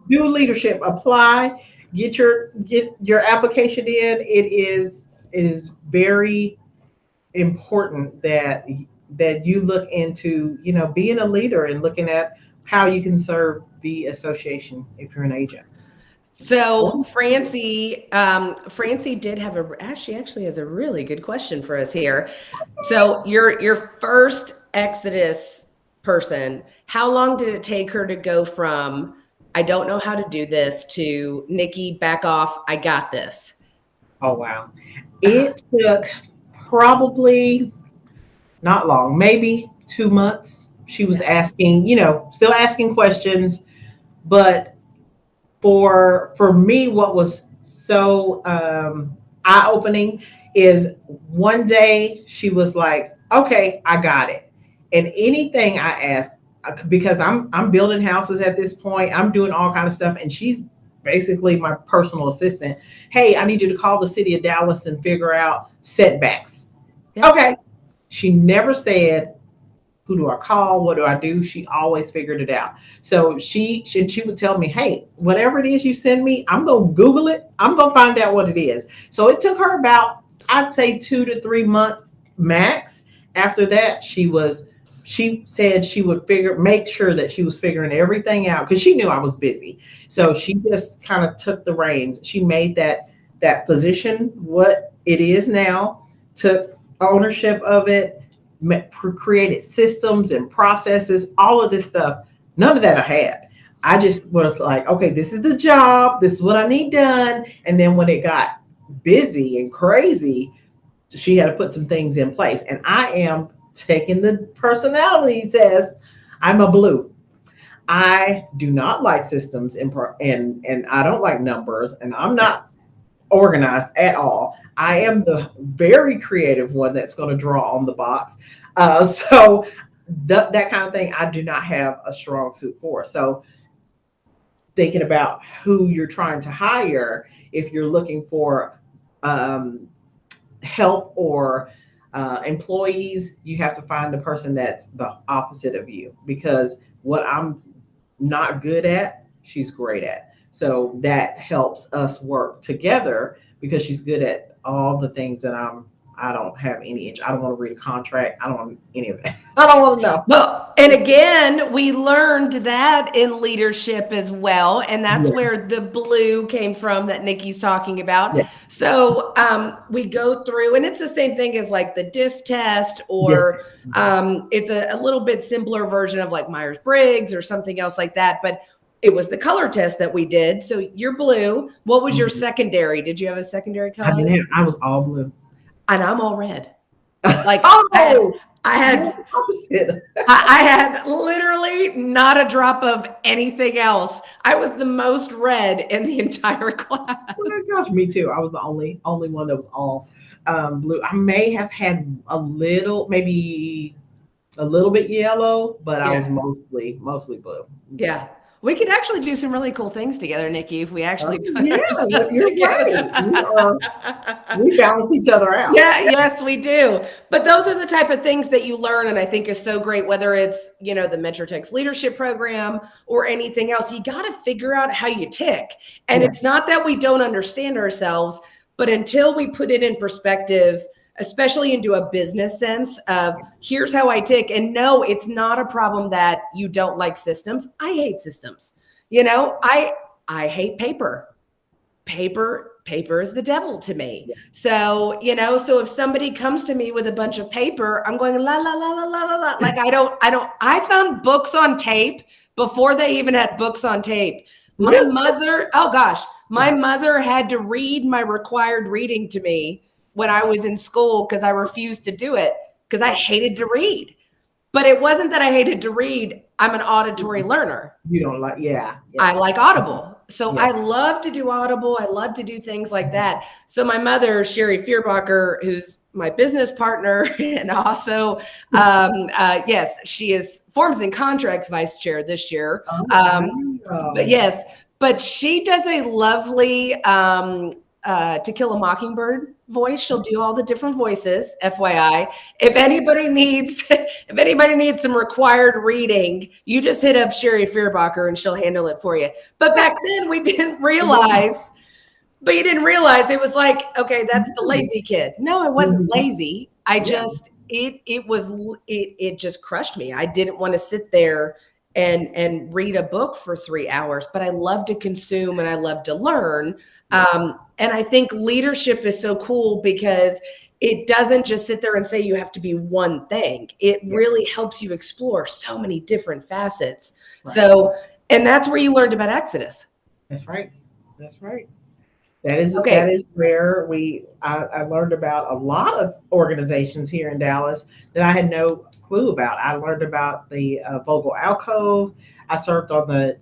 do leadership, apply. get your application in. It is very important that you look into, being a leader and looking at how you can serve the association if you're an agent. So Francie did have she actually has a really good question for us here. So your first Exodus person, how long did it take her to go from I don't know how to do this to Nikki, back off, I got this? Oh wow. It took probably not long, maybe 2 months. She was asking, still asking questions, but for me, what was so eye opening is one day she was like, "Okay, I got it." And anything I ask, because I'm building houses at this point, I'm doing all kind of stuff, and she's basically my personal assistant. Hey, I need you to call the city of Dallas and figure out setbacks. Yeah. Okay. She never said, who do I call? What do I do? She always figured it out. So she would tell me, hey, whatever it is you send me, I'm going to Google it. I'm going to find out what it is. So it took her about, I'd say 2 to 3 months max. After that, she said she would make sure that she was figuring everything out because she knew I was busy. So she just kind of took the reins. She made that position what it is now, took ownership of it, created systems and processes, all of this stuff. None of that I had. I just was like, okay, this is the job. This is what I need done. And then when it got busy and crazy, she had to put some things in place. And I am taking the personality test. I'm a blue. I do not like systems and I don't like numbers, and I'm not organized at all. I am the very creative one that's going to draw on the box. So that kind of thing, I do not have a strong suit for. So thinking about who you're trying to hire, if you're looking for help or employees, you have to find the person that's the opposite of you, because what I'm not good at, she's great at. So that helps us work together because she's good at all the things that I don't have any itch. I don't want to read a contract. I don't want any of that. I don't want to know. Well, and again, we learned that in leadership as well. And that's where the blue came from that Nikki's talking about. Yeah. So we go through, and it's the same thing as like the DISC test, or it's a little bit simpler version of like Myers-Briggs or something else like that. But it was the color test that we did. So you're blue. What was your secondary? Did you have a secondary color? I didn't have, I was all blue. And I'm all red. Like I had literally not a drop of anything else. I was the most red in the entire class. Oh my gosh, me too. I was the only one that was all blue. I may have had maybe a little bit yellow, but I was mostly blue. Yeah. We could actually do some really cool things together, Nikki, if we actually put you're together. Right. We balance each other out. Yeah, yes, we do. But those are the type of things that you learn, and I think is so great, whether it's, the Metrotech's leadership program or anything else. You got to figure out how you tick. And it's not that we don't understand ourselves, but until we put it in perspective, especially into a business sense of here's how I tick. And no, it's not a problem that you don't like systems. I hate systems. I hate paper. Paper is the devil to me. So, so if somebody comes to me with a bunch of paper, I'm going la la la la la la la. Like I found books on tape before they even had books on tape. My mother had to read my required reading to me when I was in school because I refused to do it because I hated to read. But it wasn't that I hated to read. I'm an auditory learner. You don't like, I like Audible. So I love to do Audible. I love to do things like that. So my mother, Sherry Fearbacher, who's my business partner, and also, she is Forms and Contracts Vice Chair this year. But she does a lovely To Kill a Mockingbird voice. She'll do all the different voices, FYI. If anybody needs some required reading, you just hit up Sherry Fearbacher and she'll handle it for you. But back then we didn't realize, but you didn't realize it was like, okay, that's the lazy kid. No, I wasn't lazy. I just, it just crushed me. I didn't want to sit there and read a book for 3 hours, but I love to consume and I love to learn. And I think leadership is so cool because it doesn't just sit there and say you have to be one thing. It really helps you explore so many different facets. Right. So, and that's where you learned about Exodus. That's right. That's right. That is where I learned about a lot of organizations here in Dallas that I had no clue about. I learned about the Vogel Alcove. I served on the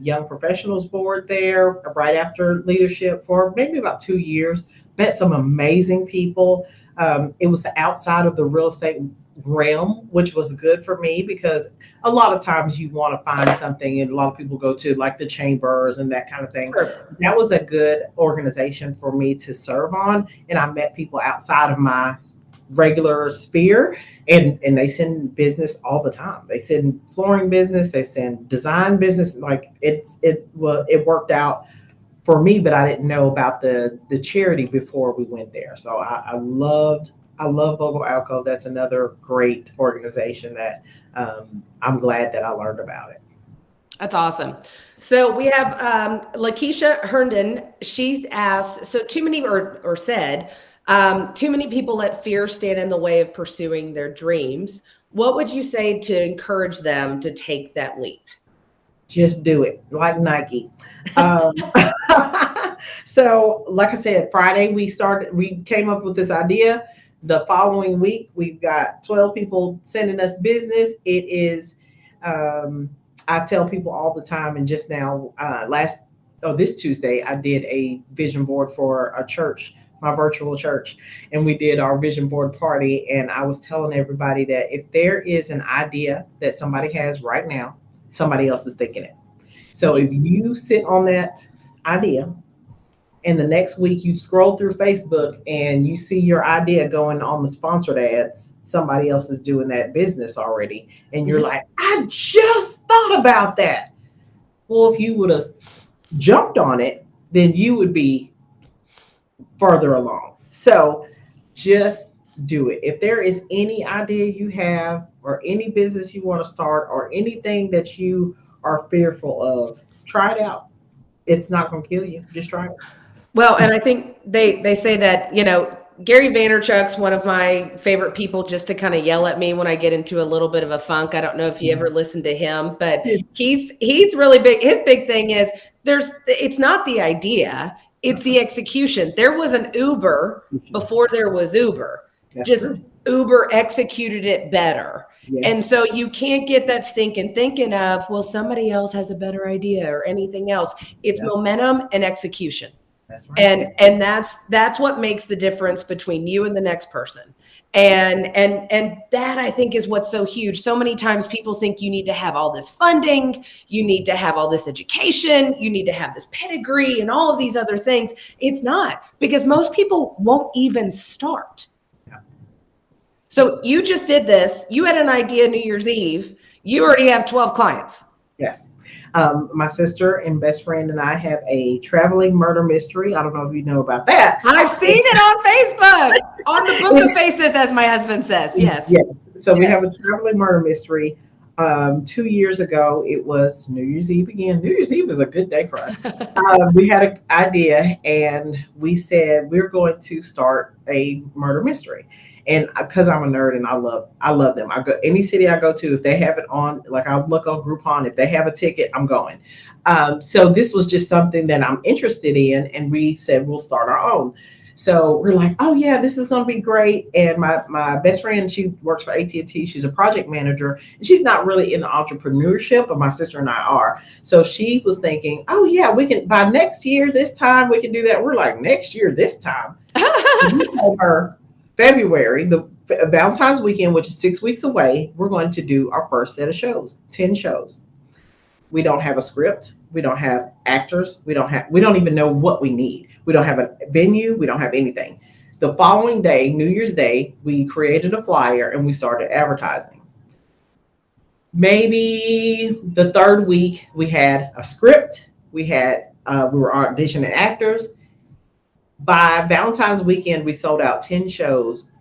Young Professionals Board there right after leadership for maybe about 2 years. Met some amazing people. It was outside of the real estate realm, which was good for me because a lot of times you want to find something, and a lot of people go to like the chambers and that kind of thing. Sure. That was a good organization for me to serve on, and I met people outside of my regular sphere, and they send business all the time. They send flooring business, they send design business. Like it worked out for me, but I didn't know about the charity before we went there. So I love Vogel Alcove. That's another great organization that I'm glad that I learned about it. That's awesome. So we have Lakeisha Herndon. She's asked, so too many or said, too many people let fear stand in the way of pursuing their dreams. What would you say to encourage them to take that leap? Just do it, like Nike. So like I said, Friday we came up with this idea. The following week, we've got 12 people sending us business. It is, I tell people all the time, and just now, this Tuesday, I did a vision board for a church, my virtual church, and we did our vision board party. And I was telling everybody that if there is an idea that somebody has right now, somebody else is thinking it. So if you sit on that idea, and the next week you scroll through Facebook and you see your idea going on the sponsored ads, somebody else is doing that business already. And you're like, I just thought about that. Well, if you would have jumped on it, then you would be further along. So just do it. If there is any idea you have or any business you want to start or anything that you are fearful of, try it out. It's not going to kill you. Just try it. Well, and I think they say that, Gary Vaynerchuk's one of my favorite people just to kind of yell at me when I get into a little bit of a funk. I don't know if you ever listened to him, but he's really big. His big thing is it's not the idea, it's the execution. There was an Uber before there was Uber. That's just true. Uber executed it better. Yeah. And so you can't get that stinking thinking of, well, somebody else has a better idea or anything else. It's momentum and execution. That's right. And that's what makes the difference between you and the next person. And that I think is what's so huge. So many times people think you need to have all this funding, you need to have all this education, you need to have this pedigree and all of these other things. It's not, because most people won't even start. Yeah. So you just did this. You had an idea New Year's Eve. You already have 12 clients. Yes. My sister and best friend and I have a traveling murder mystery. I don't know if you know about that. I've seen it on Facebook, on the Book of Faces, as my husband says. Yes. Yes. So we have a traveling murder mystery. 2 years ago, it was New Year's Eve again. New Year's Eve is a good day for us. We had an idea and we said we're going to start a murder mystery. And because I'm a nerd and I love them. I go any city I go to, if they have it on, like I'll look on Groupon, if they have a ticket, I'm going. So this was just something that I'm interested in. And we said, we'll start our own. So we're like, oh yeah, this is going to be great. And my best friend, she works for AT&T. She's a project manager and she's not really in the entrepreneurship, but my sister and I are. So she was thinking, oh yeah, we can, by next year, this time we can do that. We're like, next year, this time. We told her, February, the Valentine's weekend, which is 6 weeks away, we're going to do our first set of shows, 10 shows. We don't have a script. We don't have actors. We don't even know what we need. We don't have a venue. We don't have anything. The following day, New Year's Day, we created a flyer and we started advertising. Maybe the third week, we had a script. We were auditioning actors. By Valentine's weekend, we sold out 10 shows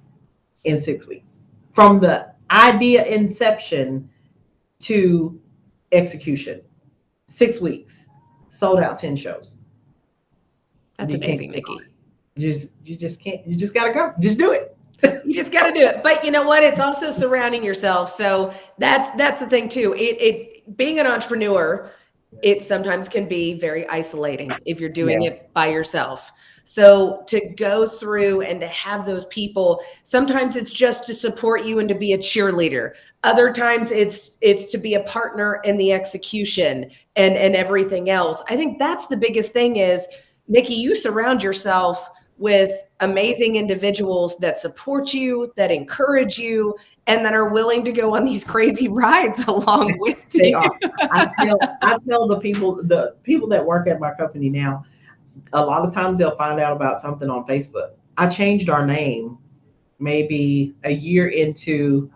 in 6 weeks. From the idea inception to execution, 6 weeks, sold out 10 shows. That's amazing, Nikki. You just can't. You just gotta go. Just do it. You just got to do it. But you know what? It's also surrounding yourself. So that's the thing too. It being an entrepreneur, it sometimes can be very isolating if you're doing it by yourself. So to go through and to have those people, sometimes it's just to support you and to be a cheerleader. Other times it's to be a partner in the execution and everything else. I think that's the biggest thing is, Nikki, you surround yourself with amazing individuals that support you, that encourage you, and that are willing to go on these crazy rides along with you. They are. I tell the people that work at my company now, a lot of times they'll find out about something on Facebook. I changed our name maybe a year into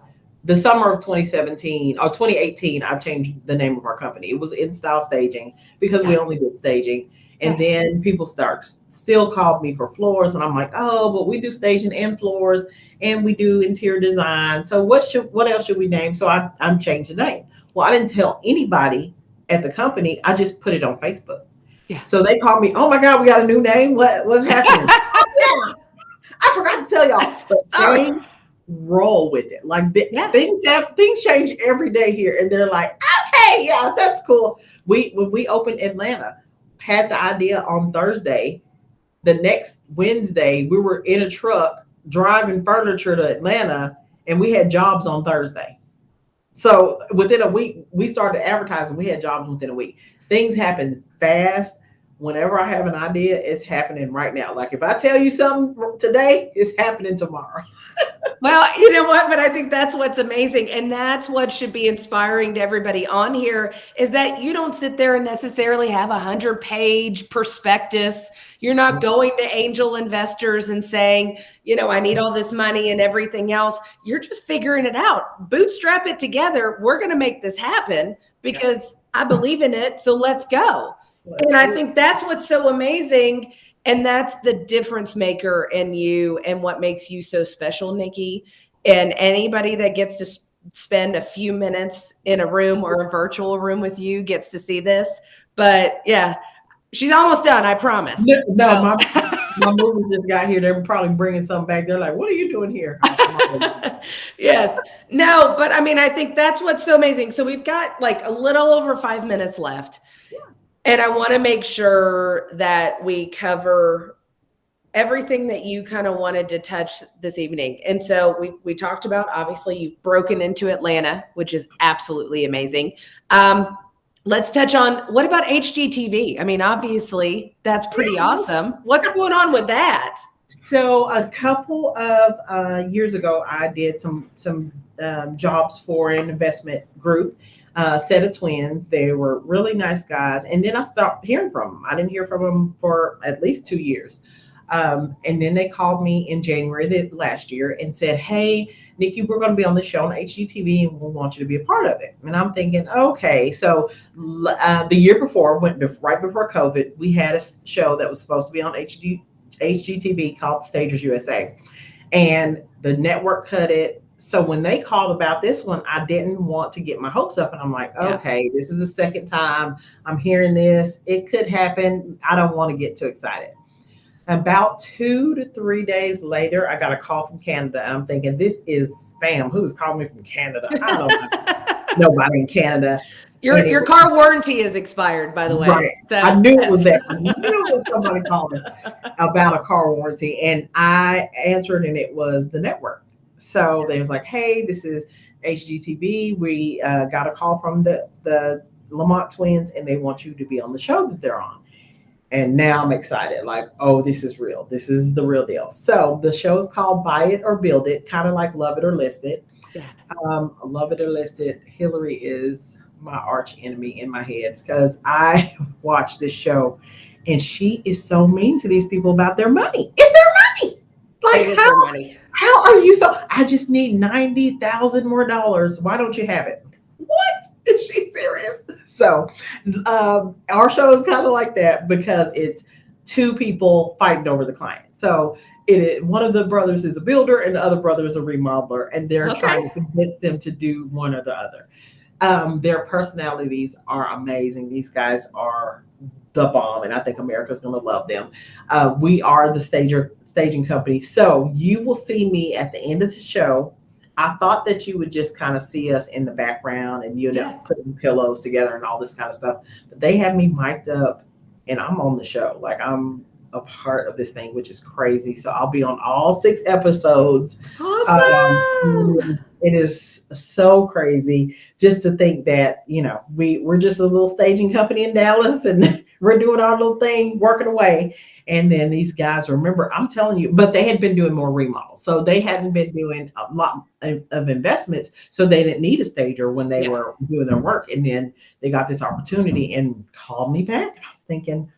the summer of 2017 or 2018. I changed the name of our company. It was In Style Staging because we only did staging. And then people still called me for floors. And I'm like, oh, but we do staging and floors and we do interior design. So what else should we name? So I'm changing the name. Well, I didn't tell anybody at the company. I just put it on Facebook. Yeah. So they called me, oh my God, we got a new name. What's happening? Yeah, I forgot to tell y'all. But they roll with it. Like things change every day here. And they're like, okay, yeah, that's cool. When we opened Atlanta, had the idea on Thursday. The next Wednesday, we were in a truck driving furniture to Atlanta, and we had jobs on Thursday. So within a week, we started advertising. We had jobs within a week. Things happen fast. Whenever I have an idea, it's happening right now. Like if I tell you something today, it's happening tomorrow. Well, you know what? But I think that's what's amazing. And that's what should be inspiring to everybody on here is that you don't sit there and necessarily have 100-page prospectus. You're not going to angel investors and saying, you know, I need all this money and everything else. You're just figuring it out. Bootstrap it together. We're going to make this happen because I believe in it. So let's go. And I think that's what's so amazing. And that's the difference maker in you and what makes you so special, Nikki. And anybody that gets to spend a few minutes in a room or a virtual room with you gets to see this. But yeah, she's almost done, I promise. No, my movers just got here. They're probably bringing something back. They're like, what are you doing here? Yes. No, but I mean, I think that's what's so amazing. So we've got like a little over 5 minutes left. And I want to make sure that we cover everything that you kind of wanted to touch this evening. And so we talked about, obviously, you've broken into Atlanta, which is absolutely amazing. Let's touch on, what about HGTV? I mean, obviously, that's pretty awesome. What's going on with that? So a couple of years ago, I did some jobs for an investment group. Set of twins. They were really nice guys. And then I stopped hearing from them. I didn't hear from them for at least 2 years. And then they called me in January last year and said, hey, Nikki, we're going to be on the show on HGTV and we want you to be a part of it. And I'm thinking, okay. So the year before, right before COVID, we had a show that was supposed to be on HGTV called Stagers USA. And the network cut it. So when they called about this one, I didn't want to get my hopes up. And I'm like, okay, this is the second time I'm hearing this. It could happen. I don't want to get too excited. About 2 to 3 days later, I got a call from Canada. And I'm thinking, this is spam. Who's calling me from Canada? I don't know. Nobody in Canada. Your car warranty is expired, by the way. Right. So, I knew it was that. I knew it was somebody calling about a car warranty. And I answered, and it was the network. So they was like, hey, this is HGTV. We got a call from the Lamont twins, and they want you to be on the show that they're on. And now I'm excited. Like, oh, this is real. This is the real deal. So the show is called Buy It or Build It, kind of like Love It or List It. Yeah. Love It or List It. Hillary is my arch enemy in my head because I watched this show and she is so mean to these people about their money. It's their money. It Like is their money. how are you so I just need $90,000 more dollars. Why don't you have it? What? Is she serious? So our show is kind of like that because it's two people fighting over the client. So one of the brothers is a builder and the other brother is a remodeler, and they're trying to convince them to do one or the other. Their personalities are amazing. These guys are the bomb, and I think America's going to love them. We are the staging company, so you will see me at the end of the show. I thought that you would just kind of see us in the background and putting pillows together and all this kind of stuff, but they have me mic'd up, and I'm on the show. Like I'm a part of this thing, which is crazy. So I'll be on all 6 episodes. Awesome. It is so crazy just to think that, we're just a little staging company in Dallas and we're doing our little thing, working away. And then these guys, remember, I'm telling you, but they had been doing more remodels. So they hadn't been doing a lot of investments. So they didn't need a stager when they were doing their work. And then they got this opportunity and called me back. And I was thinking,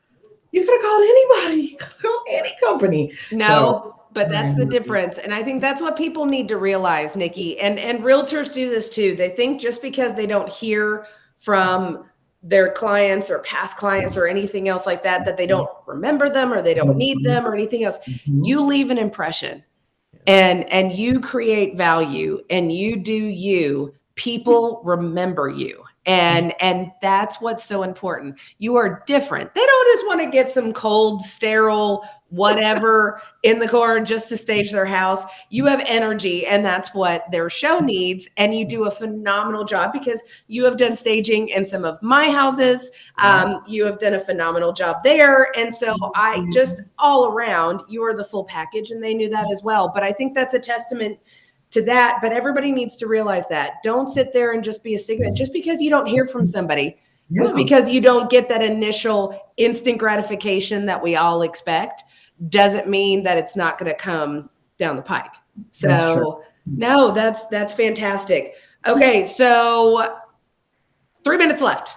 you could have called anybody. You could have called any company. No, but that's the difference. And I think that's what people need to realize, Nikki. And realtors do this too. They think just because they don't hear from their clients or past clients or anything else like that, that they don't remember them or they don't need them or anything else. You leave an impression and you create value and you do you. People remember you. And that's what's so important. You are different. They don't just want to get some cold, sterile, whatever in the corner just to stage their house. You have energy, and that's what their show needs. And you do a phenomenal job because you have done staging in some of my houses. You have done a phenomenal job there. And so I just all around, you are the full package, and they knew that as well. But I think that's a testament to that, but everybody needs to realize that. Don't sit there and just be a cigarette. Just because you don't hear from somebody, just because you don't get that initial instant gratification that we all expect, doesn't mean that it's not going to come down the pike. So no, that's fantastic. Okay, so 3 minutes left.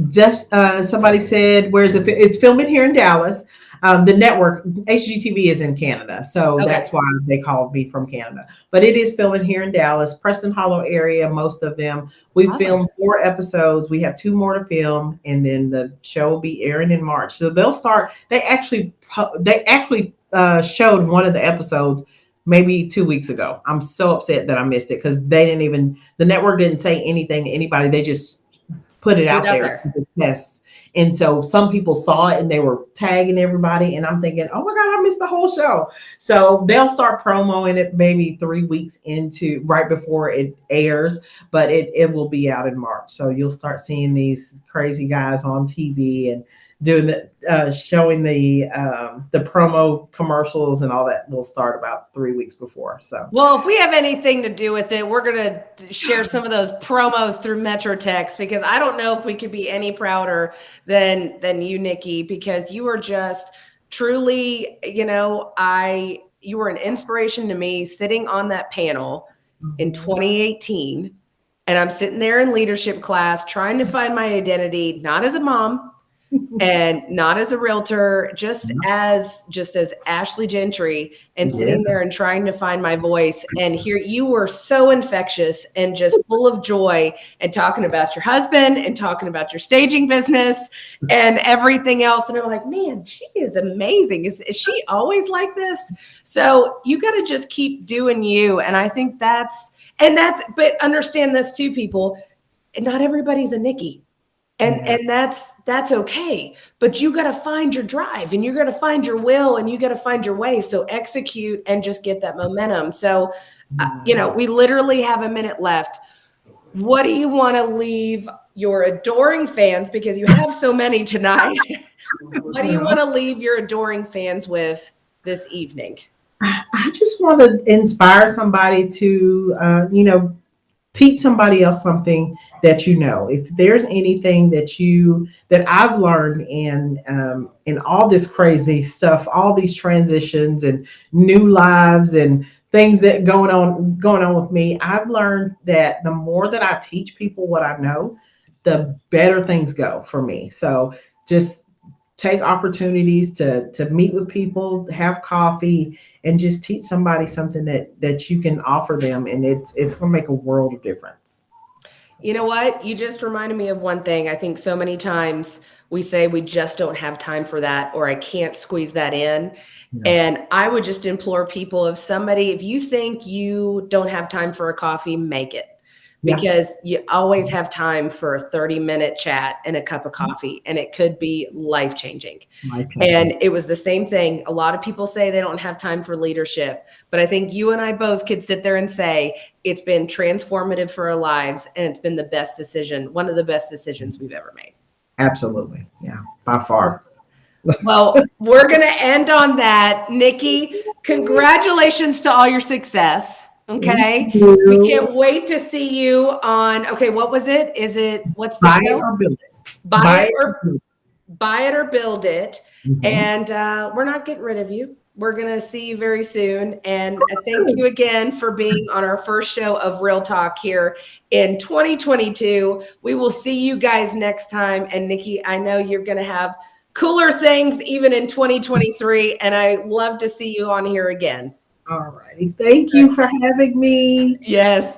Just somebody said, where's it? It's filming here in Dallas. The network, HGTV, is in Canada. So that's why they called me from Canada. But it is filming here in Dallas, Preston Hollow area, most of them. We filmed 4 episodes. We have 2 more to film, and then the show will be airing in March. So they'll start. They actually showed one of the episodes maybe 2 weeks ago. I'm so upset that I missed it because the network didn't say anything to anybody. They just put it out there to test. And so some people saw it and they were tagging everybody. And I'm thinking, oh my God, I missed the whole show. So they'll start promoting it maybe 3 weeks right before it airs, but it will be out in March. So you'll start seeing these crazy guys on TV and doing showing the promo commercials, and all that will start about 3 weeks before. So, well, if we have anything to do with it, we're going to share some of those promos through Metro Text, because I don't know if we could be any prouder than you, Nikki, because you are just truly, you were an inspiration to me sitting on that panel in 2018. And I'm sitting there in leadership class trying to find my identity, not as a mom, and not as a realtor, just as Ashley Gentry, and sitting there and trying to find my voice. And here you were so infectious and just full of joy, and talking about your husband and talking about your staging business and everything else. And I'm like, man, she is amazing. Is she always like this? So you got to just keep doing you. And I think but understand this too, people, and not everybody's a Nikki. And that's okay, but you got to find your drive, and you got to find your will, and you got to find your way. So execute and just get that momentum. So, we literally have a minute left. What do you want to leave your adoring fans, because you have so many tonight? What do you want to leave your adoring fans with this evening? I just want to inspire somebody to, teach somebody else something that if there's anything that I've learned in all this crazy stuff, all these transitions and new lives and things that going on with me, I've learned that the more that I teach people what I know, the better things go for me. So just take opportunities to meet with people, have coffee, and just teach somebody something that you can offer them, and it's going to make a world of difference. You know what? You just reminded me of one thing. I think so many times we say we just don't have time for that, or I can't squeeze that in. Yeah. And I would just implore people, if you think you don't have time for a coffee, make it. Yeah. Because you always have time for a 30-minute chat and a cup of coffee, and it could be life-changing. And it was the same thing. A lot of people say they don't have time for leadership, but I think you and I both could sit there and say it's been transformative for our lives, and it's been the best decision, one of the best decisions we've ever made. Absolutely. Yeah, by far. Well, we're going to end on that. Nikki, congratulations to all your success. Okay. We can't wait to see you on, okay, what was it? What's the Buy show? it or build it. Buy it or build it. Mm-hmm. And we're not getting rid of you. We're going to see you very soon. And thank you again for being on our first show of Real Talk here in 2022. We will see you guys next time. And Nikki, I know you're going to have cooler things even in 2023. And I love to see you on here again. All righty. Thank you for having me. Yes.